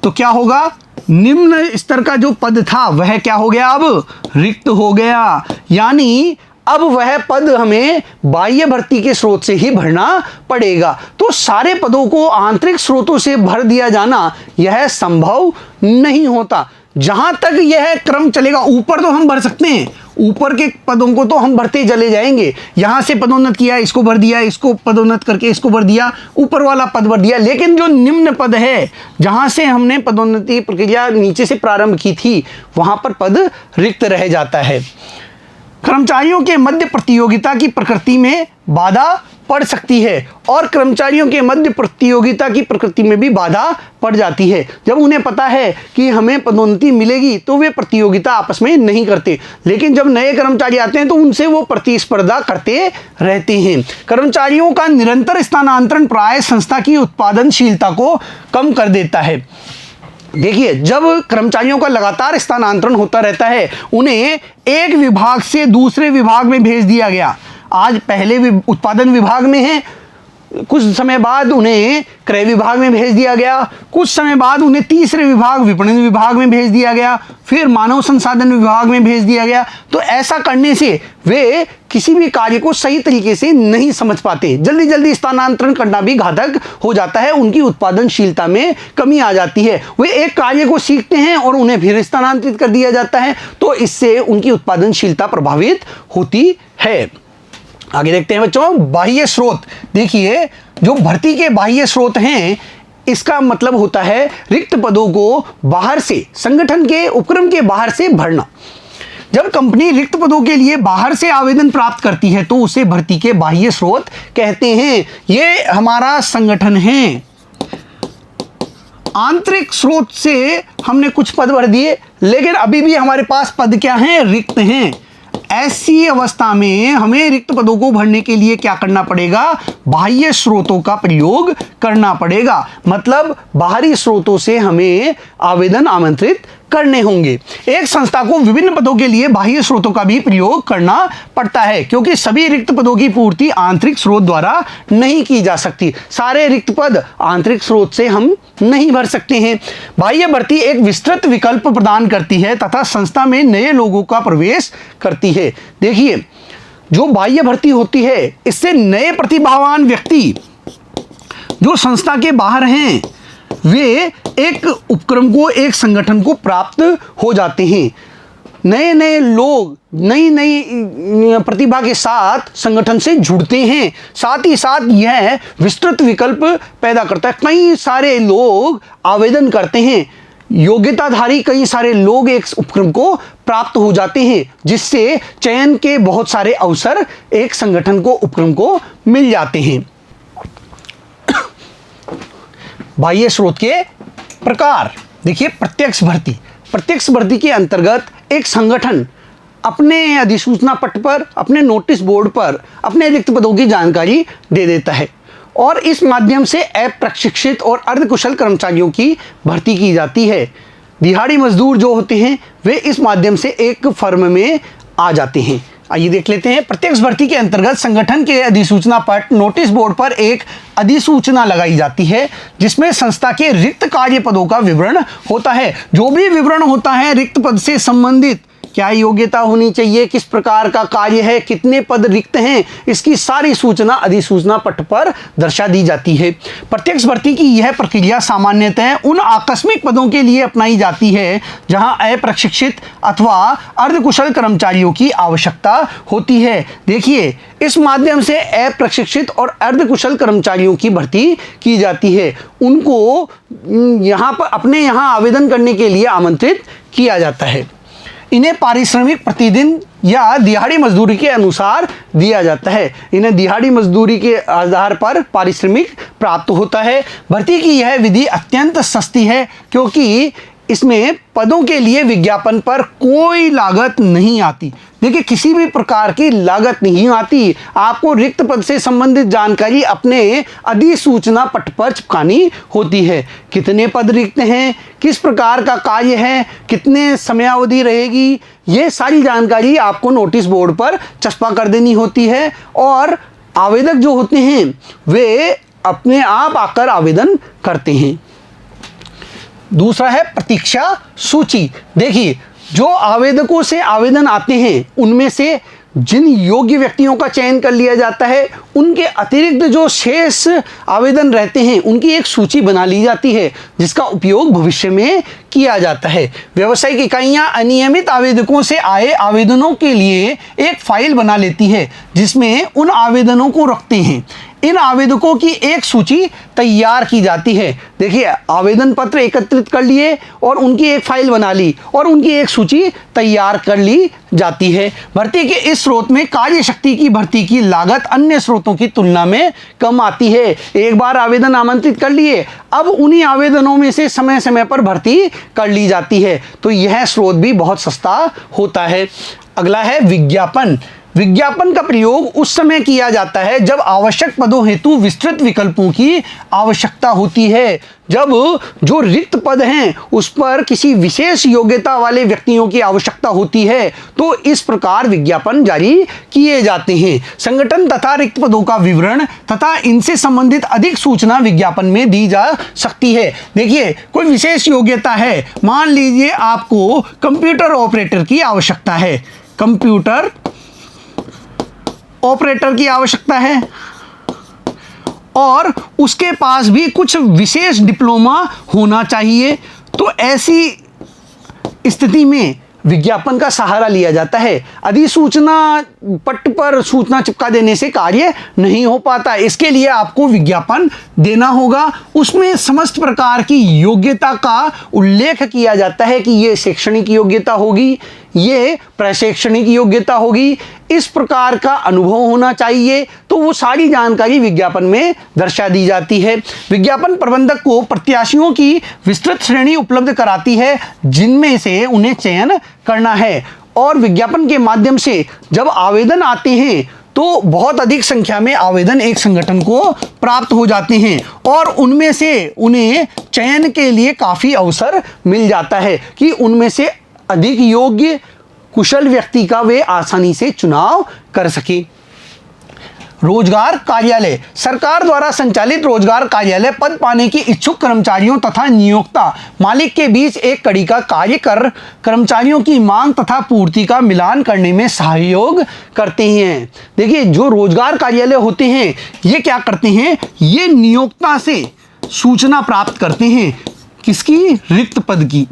तो क्या होगा, निम्न स्तर का जो पद था वह क्या हो गया, अब रिक्त हो गया। यानी अब वह पद हमें बाह्य भर्ती के स्रोत से ही भरना पड़ेगा। तो सारे पदों को आंतरिक स्रोतों से भर दिया जाना यह संभव नहीं होता। जहां तक यह क्रम चलेगा, ऊपर तो हम भर सकते हैं, ऊपर के पदों को तो हम भरते चले जाएंगे। यहां से पदोन्नत किया, इसको भर दिया, इसको पदोन्नत करके इसको भर दिया, ऊपर वाला पद भर दिया। लेकिन जो निम्न पद है, जहां से हमने पदोन्नति प्रक्रिया नीचे से प्रारंभ की थी, वहां पर पद रिक्त रह जाता है। कर्मचारियों के मध्य प्रतियोगिता की प्रकृति में बाधा पड़ सकती है और कर्मचारियों के मध्य प्रतियोगिता की प्रकृति में भी बाधा पड़ जाती है। जब उन्हें पता है कि हमें पदोन्नति मिलेगी तो वे प्रतियोगिता आपस में नहीं करते, लेकिन जब नए कर्मचारी आते हैं तो उनसे वो प्रतिस्पर्धा करते रहते हैं। कर्मचारियों का निरंतर स्थानांतरण प्राय संस्था की उत्पादनशीलता को कम कर देता है। देखिए, जब कर्मचारियों का लगातार स्थानांतरण होता रहता है, उन्हें एक विभाग से दूसरे विभाग में भेज दिया गया। आज पहले उत्पादन विभाग में है, कुछ समय बाद उन्हें क्रय विभाग में भेज दिया गया, कुछ समय बाद उन्हें तीसरे विभाग विपणन विभाग में भेज दिया गया, फिर मानव संसाधन विभाग में भेज दिया गया। तो ऐसा करने से वे किसी भी कार्य को सही तरीके से नहीं समझ पाते। जल्दी जल्दी स्थानांतरण करना भी घातक हो जाता है, उनकी उत्पादनशीलता में कमी आ जाती है। वे एक कार्य को सीखते हैं और उन्हें फिर स्थानांतरित कर दिया जाता है, तो इससे उनकी उत्पादनशीलता प्रभावित होती है। आगे देखते हैं बच्चों, बाह्य स्रोत। देखिए, जो भर्ती के बाह्य स्रोत हैं, इसका मतलब होता है रिक्त पदों को बाहर से, संगठन के उपक्रम के बाहर से भरना। जब कंपनी रिक्त पदों के लिए बाहर से आवेदन प्राप्त करती है तो उसे भर्ती के बाह्य स्रोत कहते हैं। ये हमारा संगठन है, आंतरिक स्रोत से हमने कुछ पद भर दिए, लेकिन अभी भी हमारे पास पद क्या हैं? रिक्त हैं। ऐसी अवस्था में हमें रिक्त पदों को भरने के लिए क्या करना पड़ेगा? बाह्य स्रोतों का प्रयोग करना पड़ेगा। मतलब बाहरी स्रोतों से हमें आवेदन आमंत्रित करने होंगे। एक संस्था को विभिन्न पदों के लिए बाह्य स्रोतों का भी प्रयोग करना पड़ता है, क्योंकि सभी रिक्त पदों की पूर्ति आंतरिक स्रोत द्वारा नहीं की जा सकती। सारे रिक्त पद आंतरिक स्रोत से हम नहीं भर सकते हैं। बाह्य भर्ती एक विस्तृत विकल्प प्रदान करती है तथा संस्था में नए लोगों का प्रवेश करती है। देखिए, जो बाह्य भर्ती होती है, इससे नए प्रतिभावान व्यक्ति जो संस्था के बाहर हैं, वे एक उपक्रम को, एक संगठन को प्राप्त हो जाते हैं। नए नए लोग नई नई प्रतिभा के साथ संगठन से जुड़ते हैं। साथ ही साथ यह विस्तृत विकल्प पैदा करता है। कई सारे लोग आवेदन करते हैं, योग्यताधारी कई सारे लोग एक उपक्रम को प्राप्त हो जाते हैं, जिससे चयन के बहुत सारे अवसर एक संगठन को, उपक्रम को मिल जाते हैं। बाह्य स्रोत के प्रकार देखिए, प्रत्यक्ष भर्ती। प्रत्यक्ष भर्ती के अंतर्गत एक संगठन अपने अधिसूचना पट पर, अपने नोटिस बोर्ड पर अपने रिक्त पदों की जानकारी दे देता है और इस माध्यम से अप्रशिक्षित और अर्धकुशल कर्मचारियों की भर्ती की जाती है। दिहाड़ी मजदूर जो होते हैं, वे इस माध्यम से एक फर्म में आ जाते हैं। आइए देख लेते हैं। प्रत्यक्ष भर्ती के अंतर्गत संगठन के अधिसूचना पट, नोटिस बोर्ड पर एक अधिसूचना लगाई जाती है, जिसमें संस्था के रिक्त कार्य पदों का विवरण होता है। जो भी विवरण होता है रिक्त पद से संबंधित, क्या योग्यता होनी चाहिए, किस प्रकार का कार्य है, कितने पद रिक्त हैं, इसकी सारी सूचना अधिसूचना पट पर दर्शा दी जाती है। प्रत्यक्ष भर्ती की यह प्रक्रिया सामान्यतः उन आकस्मिक पदों के लिए अपनाई जाती है जहां अप्रशिक्षित अथवा अर्धकुशल कर्मचारियों की आवश्यकता होती है। देखिए, इस माध्यम से अप्रशिक्षित और अर्धकुशल कर्मचारियों की भर्ती की जाती है। उनको यहाँ पर अपने यहाँ आवेदन करने के लिए आमंत्रित किया जाता है। इन्हें पारिश्रमिक प्रतिदिन या दिहाड़ी मजदूरी के अनुसार दिया जाता है। इन्हें दिहाड़ी मजदूरी के आधार पर पारिश्रमिक प्राप्त होता है। भर्ती की यह विधि अत्यंत सस्ती है, क्योंकि इसमें पदों के लिए विज्ञापन पर कोई लागत नहीं आती। देखिए, किसी भी प्रकार की लागत नहीं आती। आपको रिक्त पद से संबंधित जानकारी अपने अधिसूचना पट पर चिपकानी होती है। कितने पद रिक्त हैं, किस प्रकार का कार्य है, कितने समयावधि रहेगी, ये सारी जानकारी आपको नोटिस बोर्ड पर चस्पा कर देनी होती है और आवेदक जो होते हैं वे अपने आप आकर आवेदन करते हैं। दूसरा है प्रतीक्षा सूची। देखिए, जो आवेदकों से आवेदन आते हैं, उनमें से जिन योग्य व्यक्तियों का चयन कर लिया जाता है, उनके अतिरिक्त जो शेष आवेदन रहते हैं, उनकी एक सूची बना ली जाती है, जिसका उपयोग भविष्य में किया जाता है। व्यावसायिक इकाइयां अनियमित आवेदकों से आए आवेदनों के लिए एक फाइल बना लेती है, जिसमें उन आवेदनों को रखते हैं। इन आवेदकों की एक सूची तैयार की जाती है। देखिए, आवेदन पत्र एकत्रित कर लिए और उनकी एक फाइल बना ली और उनकी एक सूची तैयार कर ली जाती है। भर्ती के इस स्रोत में कार्य शक्ति की भर्ती की लागत अन्य स्रोतों की तुलना में कम आती है। एक बार आवेदन आमंत्रित कर लिए, अब उन्हीं आवेदनों में से समय समय पर भर्ती कर ली जाती है, तो यह स्रोत भी बहुत सस्ता होता है। अगला है विज्ञापन। विज्ञापन का प्रयोग उस समय किया जाता है जब आवश्यक पदों हेतु विस्तृत विकल्पों की आवश्यकता होती है। जब जो रिक्त पद हैं उस पर किसी विशेष योग्यता वाले व्यक्तियों की आवश्यकता होती है तो इस प्रकार विज्ञापन जारी किए जाते हैं। संगठन तथा रिक्त पदों का विवरण तथा इनसे संबंधित अधिक सूचना विज्ञापन में दी जा सकती है। देखिए, कोई विशेष योग्यता है, मान लीजिए आपको कंप्यूटर ऑपरेटर की आवश्यकता है, कंप्यूटर ऑपरेटर की आवश्यकता है और उसके पास भी कुछ विशेष डिप्लोमा होना चाहिए। तो ऐसी स्थिति में विज्ञापन का सहारा लिया जाता है। अधिसूचना पट्ट पर सूचना चिपका देने से कार्य नहीं हो पाता, इसके लिए आपको विज्ञापन देना होगा। उसमें समस्त प्रकार की योग्यता का उल्लेख किया जाता है कि ये शैक्षणिक योग्यता होगी, ये प्रशैक्षणिक योग्यता होगी, इस प्रकार का अनुभव होना चाहिए। तो वो सारी जानकारी विज्ञापन में दर्शा दी जाती है। विज्ञापन प्रबंधक को प्रत्याशियों की विस्तृत श्रेणी उपलब्ध कराती है जिनमें से उन्हें चयन करना है और विज्ञापन के माध्यम से जब आवेदन आते हैं तो बहुत अधिक संख्या में आवेदन एक संगठन को प्राप्त हो जाते हैं और उनमें से उन्हें चयन के लिए काफ़ी अवसर मिल जाता है कि उनमें से अधिक योग्य कुशल व्यक्ति का वे आसानी से चुनाव कर सके। रोजगार कार्यालय, सरकार द्वारा संचालित रोजगार कार्यालय पद पाने के इच्छुक कर्मचारियों तथा नियोक्ता मालिक के बीच एक कड़ी का कार्य कर कर्मचारियों की मांग तथा पूर्ति का मिलान करने में सहयोग करते हैं। देखिए, जो रोजगार कार्यालय होते हैं ये क्या करते हैं, ये नियोक्ता से सूचना प्राप्त करते हैं, किसकी, रिक्त पद की,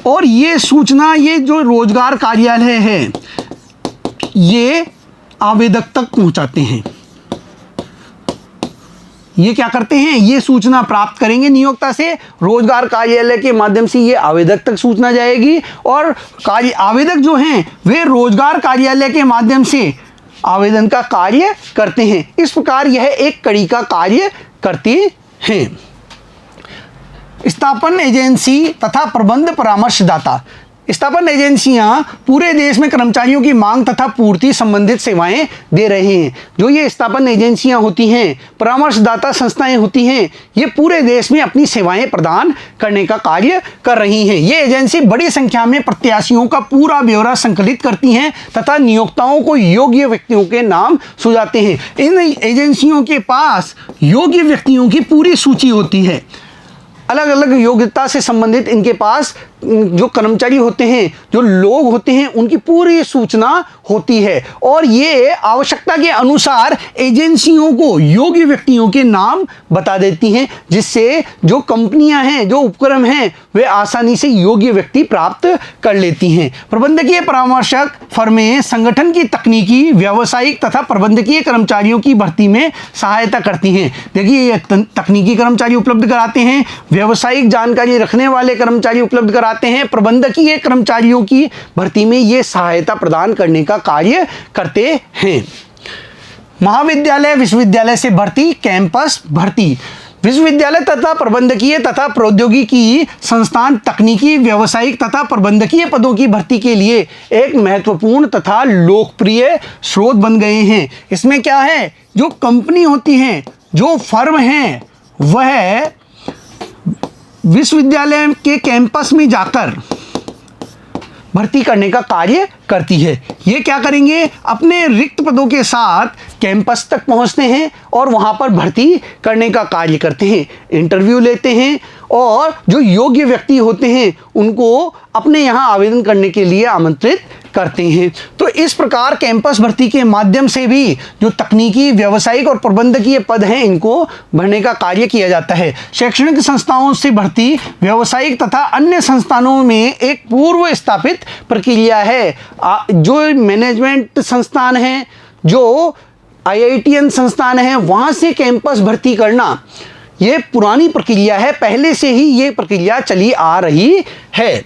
और ये सूचना, ये जो रोजगार कार्यालय है ये आवेदक तक पहुंचाते हैं। ये क्या करते हैं, ये सूचना प्राप्त करेंगे नियोक्ता से, रोजगार कार्यालय के माध्यम से ये आवेदक तक सूचना जाएगी और आवेदक जो हैं वे रोजगार कार्यालय के माध्यम से आवेदन का कार्य करते हैं। इस प्रकार यह एक कड़ी का कार्य करते हैं। स्थापन एजेंसी तथा प्रबंध परामर्शदाता, स्थापन एजेंसियां पूरे देश में कर्मचारियों की मांग तथा पूर्ति संबंधित सेवाएं दे रहे हैं। जो ये स्थापन एजेंसियां होती हैं, परामर्शदाता संस्थाएं होती हैं, ये पूरे देश में अपनी सेवाएं प्रदान करने का कार्य कर रही हैं। ये एजेंसी बड़ी संख्या में प्रत्याशियों का पूरा ब्यौरा संकलित करती हैं तथा नियोक्ताओं को योग्य व्यक्तियों के नाम सुझाते हैं। इन एजेंसियों के पास योग्य व्यक्तियों की पूरी सूची होती है, अलग अलग योग्यता से संबंधित इनके पास जो कर्मचारी होते हैं, जो लोग होते हैं, उनकी पूरी सूचना होती है और ये आवश्यकता के अनुसार एजेंसियों को योग्य व्यक्तियों के नाम बता देती हैं, जिससे जो कंपनियां हैं, जो उपक्रम हैं, वे आसानी से योग्य व्यक्ति प्राप्त कर लेती हैं। प्रबंधकीय परामर्शक फर्में संगठन की तकनीकी, व्यावसायिक तथा प्रबंधकीय कर्मचारियों की भर्ती में सहायता करती हैं। देखिए, ये तकनीकी कर्मचारी उपलब्ध कराते हैं, व्यावसायिक जानकारी रखने वाले कर्मचारी उपलब्ध कराते हैं, प्रबंधकीय कर्मचारियों की भर्ती में ये सहायता प्रदान करने का कार्य करते हैं। महाविद्यालय विश्वविद्यालय से भर्ती, कैंपस भर्ती, विश्वविद्यालय तथा प्रबंधकीय तथा प्रौद्योगिकी संस्थान तकनीकी, व्यावसायिक तथा प्रबंधकीय पदों की भर्ती के लिए एक महत्वपूर्ण तथा लोकप्रिय स्रोत बन गए हैं। इसमें क्या है, जो कंपनी होती हैं, जो फर्म हैं, वह विश्वविद्यालय के कैंपस में जाकर भर्ती करने का कार्य करती है। ये क्या करेंगे, अपने रिक्त पदों के साथ कैंपस तक पहुंचते हैं और वहां पर भर्ती करने का कार्य करते हैं, इंटरव्यू लेते हैं और जो योग्य व्यक्ति होते हैं उनको अपने यहाँ आवेदन करने के लिए आमंत्रित करते हैं। तो इस प्रकार कैंपस भर्ती के माध्यम से भी जो तकनीकी, व्यावसायिक और प्रबंधकीय पद हैं इनको भरने का कार्य किया जाता है। शैक्षणिक संस्थाओं से भर्ती व्यावसायिक तथा अन्य संस्थानों में एक पूर्व स्थापित प्रक्रिया है। जो मैनेजमेंट संस्थान हैं, जो IITian संस्थान हैं, वहाँ से कैंपस भर्ती करना ये पुरानी प्रक्रिया है, पहले से ही ये प्रक्रिया चली आ रही है।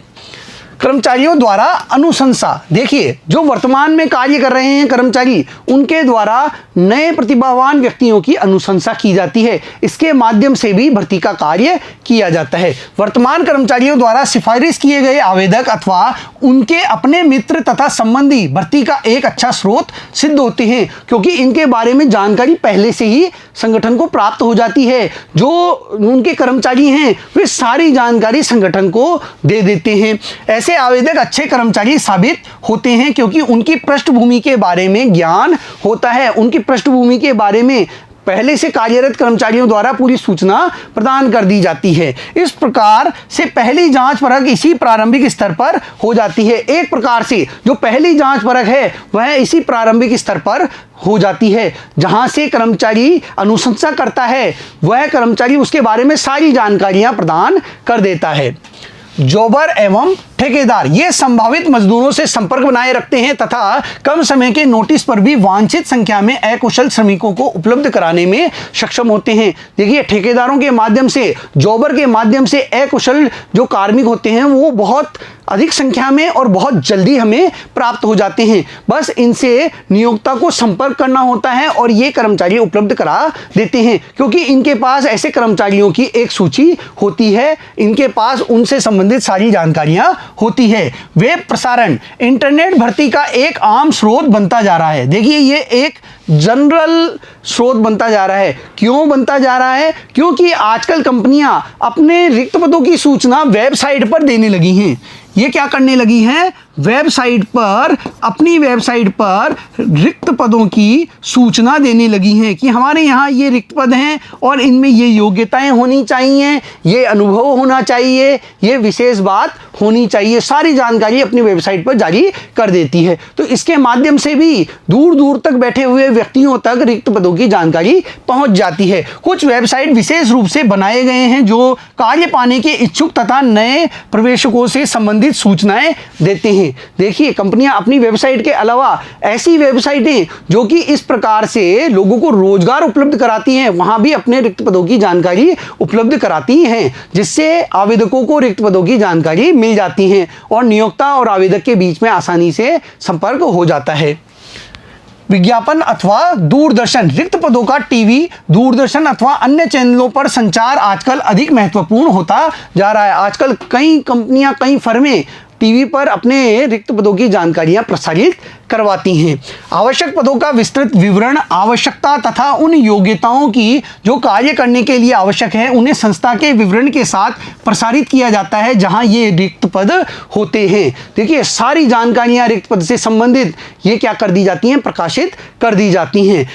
कर्मचारियों द्वारा अनुशंसा। देखिए, जो वर्तमान में कार्य कर रहे हैं कर्मचारी, उनके द्वारा नए प्रतिभावान व्यक्तियों की अनुशंसा की जाती है। इसके माध्यम से भी भर्ती का कार्य किया जाता है। वर्तमान कर्मचारियों द्वारा सिफारिश किए गए आवेदक अथवा उनके अपने मित्र तथा संबंधी भर्ती का एक अच्छा स्रोत सिद्ध होते हैं, क्योंकि इनके बारे में जानकारी पहले से ही संगठन को प्राप्त हो जाती है। जो उनके कर्मचारी हैं वे सारी जानकारी संगठन को दे देते हैं। ऐसे आवेदक अच्छे कर्मचारी साबित होते हैं, क्योंकि उनकी पृष्ठभूमि के बारे में ज्ञान होता है। उनकी पृष्ठभूमि के बारे में पहले से कार्यरत कर्मचारियों द्वारा पूरी सूचना प्रदान कर दी जाती है। इस प्रकार से पहली जांच परख इसी प्रारंभिक स्तर पर हो जाती है। एक प्रकार से जो पहली जांच परख है वह इसी प्रारंभिक स्तर पर हो जाती है, जहां से कर्मचारी अनुशंसा करता है, वह कर्मचारी उसके बारे में सारी जानकारियां प्रदान कर देता है। जॉबर एवं ठेकेदार ये संभावित मजदूरों से संपर्क बनाए रखते हैं तथा कम समय के नोटिस पर भी वांछित संख्या में अकुशल श्रमिकों को उपलब्ध कराने में सक्षम होते हैं। देखिए, ठेकेदारों के माध्यम से, जॉबर के माध्यम से अकुशल जो कार्मिक होते हैं वो बहुत अधिक संख्या में और बहुत जल्दी हमें प्राप्त हो जाते हैं। बस इनसे नियोक्ता को संपर्क करना होता है और ये कर्मचारी उपलब्ध करा देते हैं, क्योंकि इनके पास ऐसे कर्मचारियों की एक सूची होती है। इनके पास उनसे संबंधित सारी जानकारियां होती है। वेब प्रसारण इंटरनेट भर्ती का एक आम स्रोत बनता जा रहा है। देखिए, ये एक जनरल स्रोत बनता जा रहा है। क्यों बनता जा रहा है? क्योंकि आजकल कंपनियां अपने रिक्त पदों की सूचना वेबसाइट पर देने लगी हैं। ये क्या करने लगी हैं? वेबसाइट पर, अपनी वेबसाइट पर रिक्त पदों की सूचना देने लगी हैं कि हमारे यहाँ ये रिक्त पद हैं और इनमें ये योग्यताएं होनी चाहिए, ये अनुभव होना चाहिए, ये विशेष बात होनी चाहिए। सारी जानकारी अपनी वेबसाइट पर जारी कर देती है। तो इसके माध्यम से भी दूर दूर तक बैठे हुए व्यक्तियों तक रिक्त पदों की जानकारी पहुंच जाती है। कुछ वेबसाइट विशेष रूप से बनाए गए हैं जो कार्य पाने के इच्छुक तथा नए प्रवेशकों से संबंधित सूचनाएं देते हैं। देखिए, कंपनियां अपनी वेबसाइट के अलावा ऐसी वेबसाइटें जो कि इस प्रकार से लोगों को रोजगार उपलब्ध कराती हैं, वहां भी अपने रिक्त पदों की जानकारी उपलब्ध कराती हैं, जिससे आवेदकों को रिक्त पदों की जानकारी मिल जाती है और नियोक्ता और आवेदक के बीच में आसानी से संपर्क हो जाता है। विज्ञापन अथवा दूरदर्शन, रिक्त पदों का टीवी, दूरदर्शन अथवा अन्य चैनलों पर संचार आजकल अधिक महत्वपूर्ण होता जा रहा है। आजकल कई कंपनियां, कई फर्में टीवी पर अपने रिक्त पदों की जानकारियां प्रसारित करवाती हैं। आवश्यक पदों का विस्तृत विवरण, आवश्यकता तथा उन योग्यताओं की जो कार्य करने के लिए आवश्यक है, उन्हें संस्था के विवरण के साथ प्रसारित किया जाता है जहां ये रिक्त पद होते हैं। देखिए, सारी जानकारियां रिक्त पद से संबंधित ये क्या कर दी जाती हैं? प्रकाशित कर दी जाती हैं,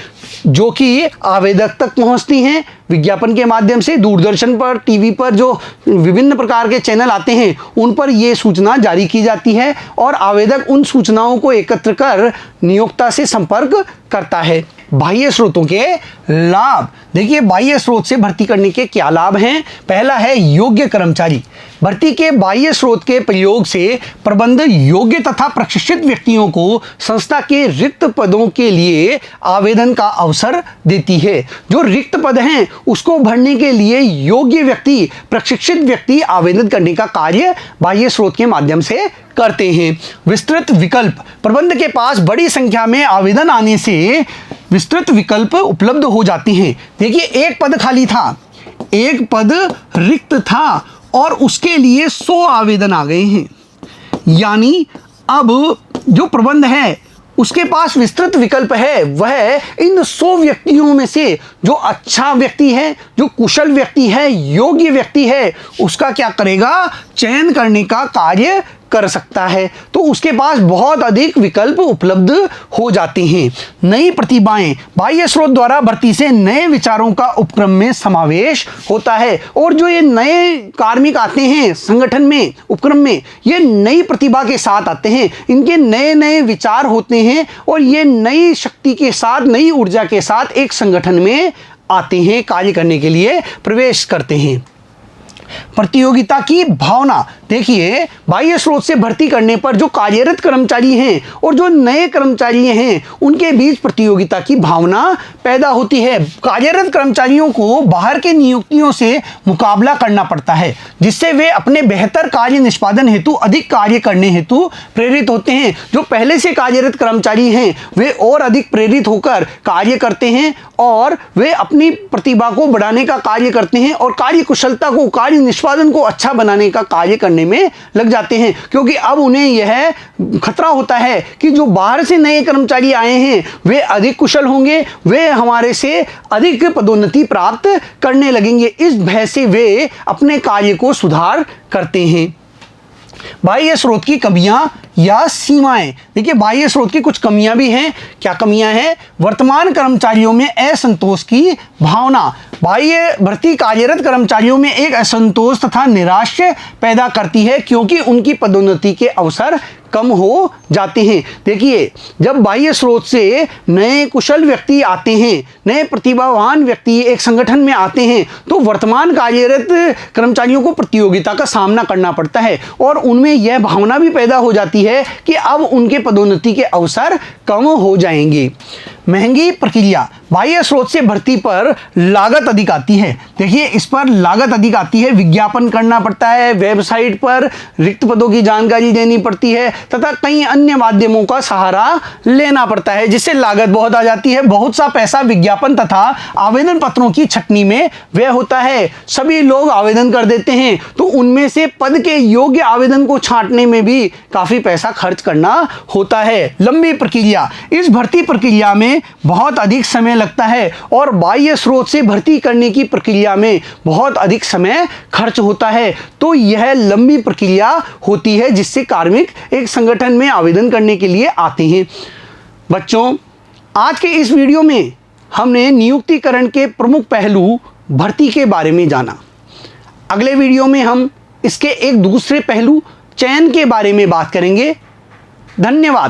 जो कि आवेदक तक पहुंचती हैं विज्ञापन के माध्यम से। दूरदर्शन पर, टीवी पर जो विभिन्न प्रकार के चैनल आते हैं उन पर यह सूचना जारी की जाती है और आवेदक उन सूचनाओं को एकत्र कर नियोक्ता से संपर्क करता है। बाह्य स्रोतों के लाभ। देखिए, बाह्य स्रोत से भर्ती करने के क्या लाभ हैं? पहला है योग्य कर्मचारी। भर्ती के बाह्य स्रोत के प्रयोग से प्रबंध योग्य तथा प्रशिक्षित व्यक्तियों को संस्था के रिक्त पदों के लिए आवेदन का अवसर देती है। जो रिक्त पद हैं उसको भरने के लिए योग्य व्यक्ति, प्रशिक्षित व्यक्ति आवेदन करने का कार्य बाह्य स्रोत के माध्यम से करते हैं। विस्तृत विकल्प, प्रबंध के पास बड़ी संख्या में आवेदन आने से विस्तृत विकल्प उपलब्ध हो जाते हैं। देखिए, एक पद खाली था, एक पद रिक्त था और उसके लिए 100 आवेदन आ गए हैं। यानी अब जो प्रबंध है उसके पास विस्तृत विकल्प है। वह इन 100 व्यक्तियों में से जो अच्छा व्यक्ति है, जो कुशल व्यक्ति है, योग्य व्यक्ति है, उसका क्या करेगा? चयन करने का कार्य कर सकता है। तो उसके पास बहुत अधिक विकल्प उपलब्ध हो जाते हैं। नई प्रतिभाएं, बाह्य स्रोत द्वारा भर्ती से नए विचारों का उपक्रम में समावेश होता है और जो ये नए कार्मिक आते हैं संगठन में, उपक्रम में, ये नई प्रतिभा के साथ आते हैं। इनके नए नए विचार होते हैं और ये नई शक्ति के साथ, नई ऊर्जा के साथ एक संगठन में आते हैं, कार्य करने के लिए प्रवेश करते हैं। प्रतियोगिता की भावना। देखिए, बाह्य स्रोत से भर्ती करने पर जो कार्यरत कर्मचारी हैं और जो नए कर्मचारी हैं उनके बीच प्रतियोगिता की भावना पैदा होती है। कार्यरत कर्मचारियों को बाहर के नियुक्तियों से मुकाबला करना पड़ता है, जिससे वे अपने बेहतर कार्य निष्पादन हेतु अधिक कार्य करने हेतु प्रेरित होते हैं। जो पहले से कार्यरत कर्मचारी हैं वे और अधिक प्रेरित होकर कार्य करते हैं और वे अपनी प्रतिभा को बढ़ाने का कार्य करते हैं और कार्य कुशलता को, कार्य निष्पादन को अच्छा बनाने का कार्य करने में लग जाते हैं, क्योंकि अब उन्हें यह खतरा होता है कि जो बाहर से नए कर्मचारी आए हैं वे अधिक कुशल होंगे, वे हमारे से अधिक पदोन्नति प्राप्त करने लगेंगे। इस भय से वे अपने कार्य को सुधार करते हैं। बाह्य स्रोत की कमियां या सीमाएं। देखिए, बाह्य स्रोत की कुछ कमियां भी हैं। क्या कमियां हैं? वर्तमान कर्मचारियों में असंतोष की भावना। बाह्य भर्ती कार्यरत कर्मचारियों में एक असंतोष तथा निराशा पैदा करती है, क्योंकि उनकी पदोन्नति के अवसर कम हो जाते हैं। देखिए, जब बाह्य स्रोत से नए कुशल व्यक्ति आते हैं, नए प्रतिभावान व्यक्ति एक संगठन में आते हैं, तो वर्तमान कार्यरत कर्मचारियों को प्रतियोगिता का सामना करना पड़ता है और उनमें यह भावना भी पैदा हो जाती है कि अब उनके पदोन्नति के अवसर कम हो जाएंगे। महंगी प्रक्रिया। बाह्य स्रोत से भर्ती पर लागत अधिक आती है। देखिए, इस पर लागत अधिक आती है। विज्ञापन करना पड़ता है, वेबसाइट पर रिक्त पदों की जानकारी देनी पड़ती है तथा कई अन्य माध्यमों का सहारा लेना पड़ता है, जिससे लागत बहुत आ जाती है। बहुत सा पैसा विज्ञापन तथा आवेदन पत्रों की छंटनी में व्यय होता है। सभी लोग आवेदन कर देते हैं, तो उनमें से पद के योग्य आवेदन को छांटने में भी काफ़ी पैसा खर्च करना होता है। लंबी प्रक्रिया। इस भर्ती प्रक्रिया में बहुत अधिक समय लगता है और बाह्य स्रोत से भर्ती करने की प्रक्रिया में बहुत अधिक समय खर्च होता है। तो यह लंबी प्रक्रिया होती है जिससे कार्मिक एक संगठन में आवेदन करने के लिए आते हैं। बच्चों, आज के इस वीडियो में हमने नियुक्तिकरण के प्रमुख पहलू भर्ती के बारे में जाना। अगले वीडियो में हम इसके एक दूसरे पहलू चयन के बारे में बात करेंगे। धन्यवाद।